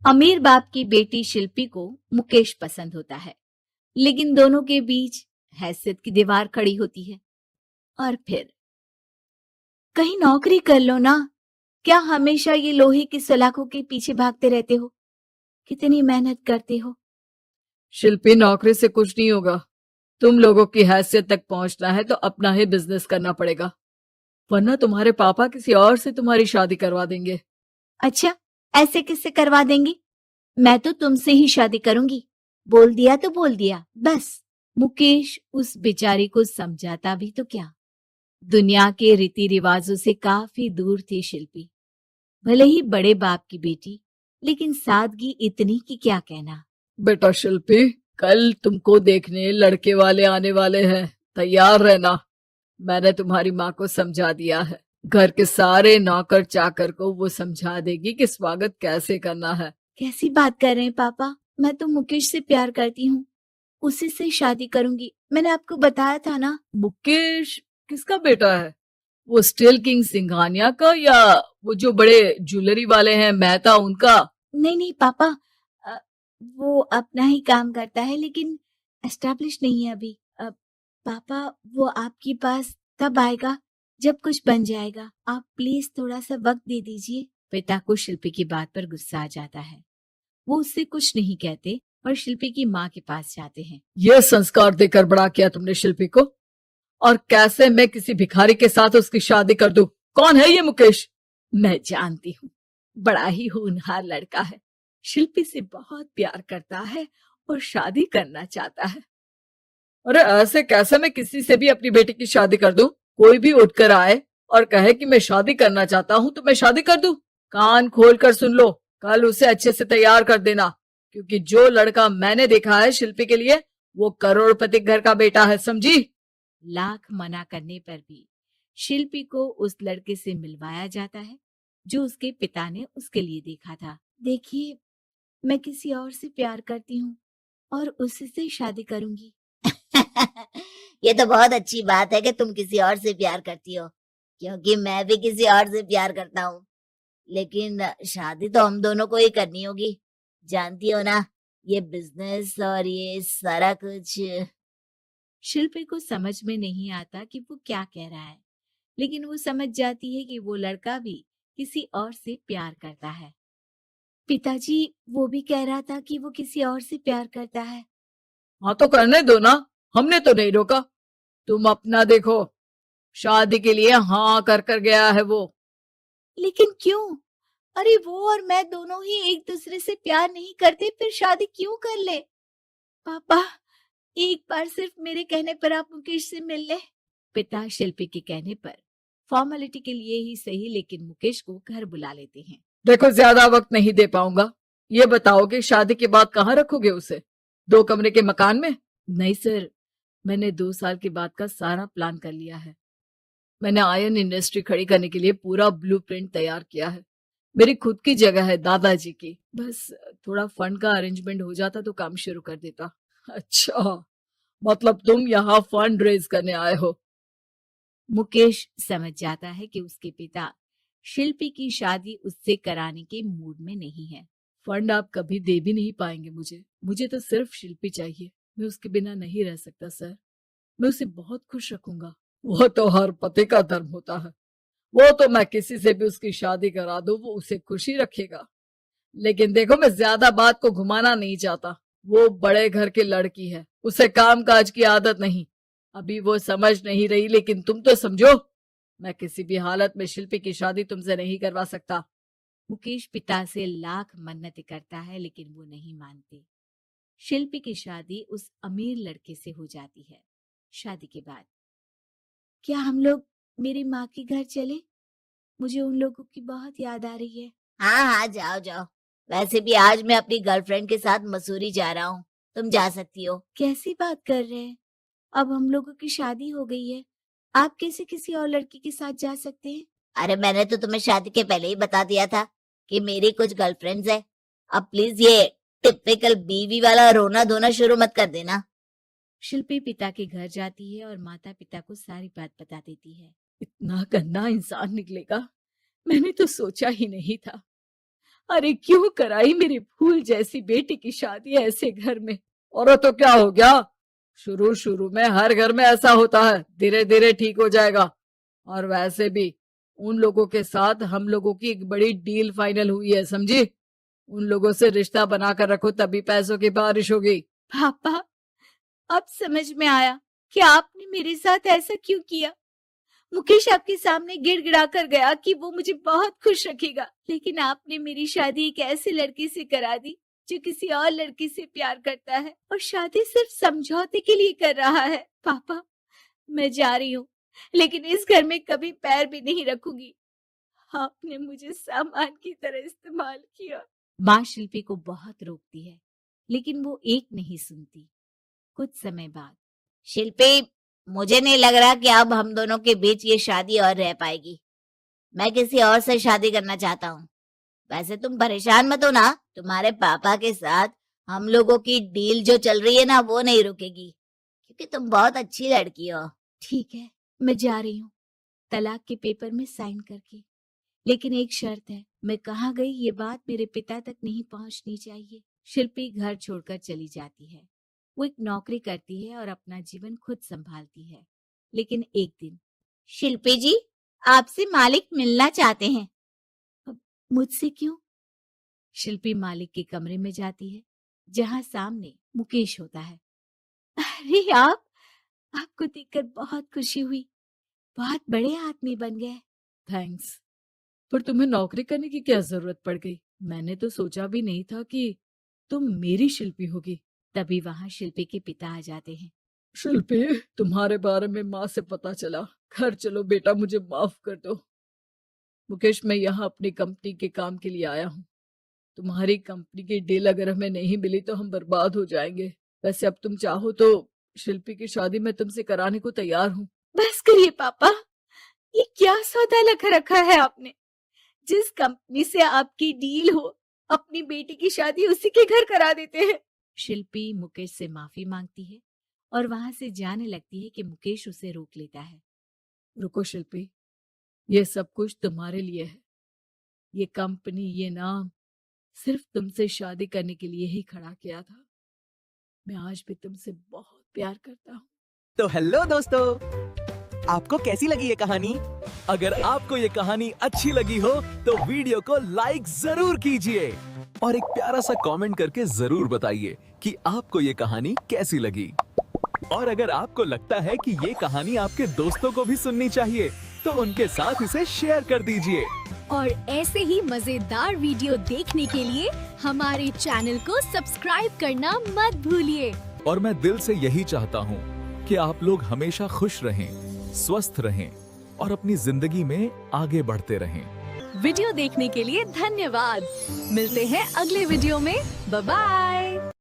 अमीर बाप की बेटी शिल्पी को मुकेश पसंद होता है, लेकिन दोनों के बीच हैसियत की दीवार खड़ी होती है। और फिर कहीं नौकरी कर लो ना, क्या हमेशा ये लोहे की सलाखों के पीछे भागते रहते हो? कितनी मेहनत करते हो। शिल्पी, नौकरी से कुछ नहीं होगा। तुम लोगों की हैसियत तक पहुंचना है तो अपना ही बिजनेस करना पड़ेगा, वरना तुम्हारे पापा किसी और से तुम्हारी शादी करवा देंगे। अच्छा, ऐसे किससे करवा देंगी? मैं तो तुमसे ही शादी करूंगी। बोल दिया तो बोल दिया, बस। मुकेश उस बेचारी को समझाता भी तो क्या। दुनिया के रीति रिवाजों से काफी दूर थी शिल्पी। भले ही बड़े बाप की बेटी, लेकिन सादगी इतनी कि क्या कहना। बेटा शिल्पी, कल तुमको देखने लड़के वाले आने वाले हैं, तैयार रहना। मैंने तुम्हारी माँ को समझा दिया है। घर के सारे नौकर चाकर को वो समझा देगी कि स्वागत कैसे करना है। कैसी बात कर रहे हैं पापा? मैं तो मुकेश से प्यार करती हूँ, उसी से शादी करूंगी। मैंने आपको बताया था ना। मुकेश किसका बेटा है? वो स्टील किंग सिंघानिया का, या वो जो बड़े ज्वेलरी वाले हैं मेहता, उनका? नहीं नहीं पापा, अ, वो अपना ही काम करता है, लेकिन एस्टेब्लिश नहीं है अभी। पापा, वो आपके पास तब आएगा जब कुछ बन जाएगा। आप प्लीज थोड़ा सा वक्त दे दीजिए। पिता को शिल्पी की बात पर गुस्सा आ जाता है। वो उससे कुछ नहीं कहते और शिल्पी की माँ के पास जाते हैं। ये संस्कार देकर बड़ा किया तुमने शिल्पी को, और कैसे मैं किसी भिखारी के साथ उसकी शादी कर दूं? कौन है ये मुकेश? मैं जानती हूँ, बड़ा ही होनहार लड़का है। शिल्पी से बहुत प्यार करता है और शादी करना चाहता है। अरे ऐसे कैसे मैं किसी से भी अपनी बेटी की शादी कर दूं? कोई भी उठकर आए और कहे कि मैं शादी करना चाहता हूं तो मैं शादी कर दूं? कान खोल कर सुन लो, कल उसे अच्छे से तैयार कर देना, क्योंकि जो लड़का मैंने देखा है शिल्पी के लिए, वो करोड़पति घर का बेटा है, समझी? लाख मना करने पर भी शिल्पी को उस लड़के से मिलवाया जाता है जो उसके पिता ने उसके लिए देखा था। देखिए, मैं किसी और से प्यार करती हूँ और उसी से शादी करूंगी। ये तो बहुत अच्छी बात है कि तुम किसी और से प्यार करती हो, क्योंकि मैं भी किसी और से प्यार करता हूँ। लेकिन शादी तो हम दोनों को ही करनी होगी, जानती हो ना, ये बिजनेस और ये सारा कुछ। शिल्पी को समझ में नहीं आता कि वो क्या कह रहा है, लेकिन वो समझ जाती है कि वो लड़का भी किसी और से प्यार करता है। पिताजी, वो भी कह रहा था कि वो किसी और से प्यार करता है। हाँ तो करने दो ना, हमने तो नहीं रोका। तुम अपना देखो, शादी के लिए हाँ कर कर गया है वो। लेकिन क्यों? अरे वो और मैं दोनों ही एक दूसरे से प्यार नहीं करते, फिर शादी क्यों कर ले? पापा, एक बार सिर्फ मेरे कहने पर आप मुकेश से मिल ले। पिता शिल्पी के कहने पर फॉर्मेलिटी के लिए ही सही, लेकिन मुकेश को घर बुला लेते हैं। देखो, ज्यादा वक्त नहीं दे पाऊंगा। ये बताओ कि शादी के बाद कहाँ रखोगे उसे? 2 कमरे के मकान में? नहीं सर, मैंने 2 साल के बाद का सारा प्लान कर लिया है। मैंने आयरन इंडस्ट्री खड़ी करने के लिए पूरा ब्लूप्रिंट तैयार किया है। मेरी खुद की जगह है दादाजी की, बस थोड़ा फंड का अरेंजमेंट हो जाता तो काम शुरू कर देता। अच्छा, मतलब तुम यहाँ फंड रेज करने आए हो? मुकेश समझ जाता है कि उसके पिता शिल्पी की शादी उससे कराने के मूड में नहीं है। फंड आप कभी दे भी नहीं पाएंगे मुझे। मुझे तो सिर्फ शिल्पी चाहिए। मैं उसके बिना नहीं रह सकता सर। मैं उसे बहुत खुश रखूंगा। वो तो हर पति का धर्म होता है। वो तो मैं किसी से भी उसकी शादी करा दूं, वो उसे खुशी रखेगा। लेकिन देखो, मैं ज्यादा बात को घुमाना नहीं चाहता। वो बड़े घर की लड़की है, उसे काम काज की आदत नहीं। अभी वो समझ नहीं रही, लेकिन तुम तो समझो। मैं किसी भी हालत में शिल्पी की शादी तुमसे नहीं करवा सकता। मुकेश पिता से लाख मन्नतें करता है, लेकिन वो नहीं मानते। शिल्पी की शादी उस अमीर लड़के से हो जाती है। शादी के बाद क्या हम लोग मेरी माँ के घर चले? मुझे उन लोगों की बहुत याद आ रही है। हाँ हाँ, जाओ जाओ। वैसे भी आज मैं अपनी गर्लफ्रेंड के साथ मसूरी जा रहा हूँ, तुम जा सकती हो। कैसी बात कर रहे हैं? अब हम लोगों की शादी हो गई है, आप कैसे किसी और लड़की के साथ जा सकते हैं? अरे मैंने तो तुम्हें शादी के पहले ही बता दिया था कि मेरी कुछ गर्लफ्रेंड्स है। अब प्लीज ये टिपिकल बीवी वाला रोना धोना शुरू मत कर देना। शिल्पी पिता के घर जाती है और माता पिता को सारी बात बता देती है। इतना गंदा इंसान निकलेगा, मैंने तो सोचा ही नहीं था। अरे क्यों कराई मेरी फूल जैसी बेटी की शादी ऐसे घर में? और तो क्या हो गया? शुरू शुरू में हर घर में ऐसा होता है, धीरे धीरे ठीक हो जाएगा। और वैसे भी उन लोगों के साथ हम लोगों की एक बड़ी डील फाइनल हुई है, समझी? उन लोगों से रिश्ता बनाकर रखो, तभी पैसों की बारिश होगी। पापा, अब समझ में आया कि आपने मेरे साथ ऐसा क्यों किया। मुकेश आपके सामने गिड़गिड़ा कर गया कि वो मुझे बहुत खुश रखेगा, लेकिन आपने मेरी शादी एक ऐसे लड़के से करा दी जो किसी और लड़की से प्यार करता है और शादी सिर्फ समझौते के लिए कर रहा है। पापा, मैं जा रही हूँ, लेकिन इस घर में कभी पैर भी नहीं रखूंगी। आपने मुझे सामान की तरह इस्तेमाल किया। माँ शिल्पी को बहुत रोकती है, लेकिन वो एक नहीं सुनती। कुछ समय बाद, शिल्पी, मुझे नहीं लग रहा कि अब हम दोनों के बीच ये शादी और रह पाएगी। मैं किसी और से शादी करना चाहता हूँ। वैसे तुम परेशान मत हो ना, तुम्हारे पापा के साथ हम लोगों की डील जो चल रही है ना, वो नहीं रुकेगी, क्योंकि तुम बहुत अच्छी लड़की हो। ठीक है, मैं जा रही हूँ, तलाक के पेपर में साइन करके। लेकिन एक शर्त है, मैं कहाँ गई ये बात मेरे पिता तक नहीं पहुंचनी चाहिए। शिल्पी घर छोड़कर चली जाती है। वो एक नौकरी करती है और अपना जीवन खुद संभालती है। लेकिन एक दिन, शिल्पी जी, आपसे मालिक मिलना चाहते हैं। मुझसे क्यों? शिल्पी मालिक के कमरे में जाती है, जहां सामने मुकेश होता है। अरे आपको देखकर बहुत खुशी हुई, बहुत बड़े आदमी बन गए। थैंक्स, पर तुम्हें नौकरी करने की क्या जरूरत पड़ गई? मैंने तो सोचा भी नहीं था कि तुम मेरी शिल्पी होगी। तभी वहां शिल्पी के पिता आ जाते हैं। शिल्पी, तुम्हारे बारे में माँ से पता चला। घर चलो बेटा, मुझे माफ कर दो। मुकेश, मैं यहाँ अपनी कंपनी के काम के लिए आया हूँ। तुम्हारी कंपनी की डील अगर हमें नहीं मिली तो हम बर्बाद हो जाएंगे। वैसे अब तुम चाहो तो शिल्पी की शादी मैं तुमसे कराने को तैयार हूँ। बस करिए पापा, ये क्या सौदा लगा रखा है आपने? जिस कंपनी से आपकी डील हो, अपनी बेटी की शादी उसी के घर करा देते हैं। शिल्पी मुकेश से माफी मांगती है और वहां से जाने लगती है कि मुकेश उसे रोक लेता है। रुको शिल्पी, ये सब कुछ तुम्हारे लिए है। ये कंपनी, ये नाम सिर्फ तुमसे शादी करने के लिए ही खड़ा किया था। मैं आज भी तुमसे बहुत प्यार करता हूँ। तो हेलो दोस्तों, आपको कैसी लगी ये कहानी? अगर आपको ये कहानी अच्छी लगी हो तो वीडियो को लाइक जरूर कीजिए और एक प्यारा सा कमेंट करके जरूर बताइए कि आपको ये कहानी कैसी लगी। और अगर आपको लगता है कि ये कहानी आपके दोस्तों को भी सुननी चाहिए तो उनके साथ इसे शेयर कर दीजिए। और ऐसे ही मजेदार वीडियो देखने के लिए हमारे चैनल को सब्सक्राइब करना मत भूलिए। और मैं दिल से यही चाहता हूँ कि आप लोग हमेशा खुश रहें, स्वस्थ रहें और अपनी जिंदगी में आगे बढ़ते रहें। वीडियो देखने के लिए धन्यवाद। मिलते हैं अगले वीडियो में। Bye bye.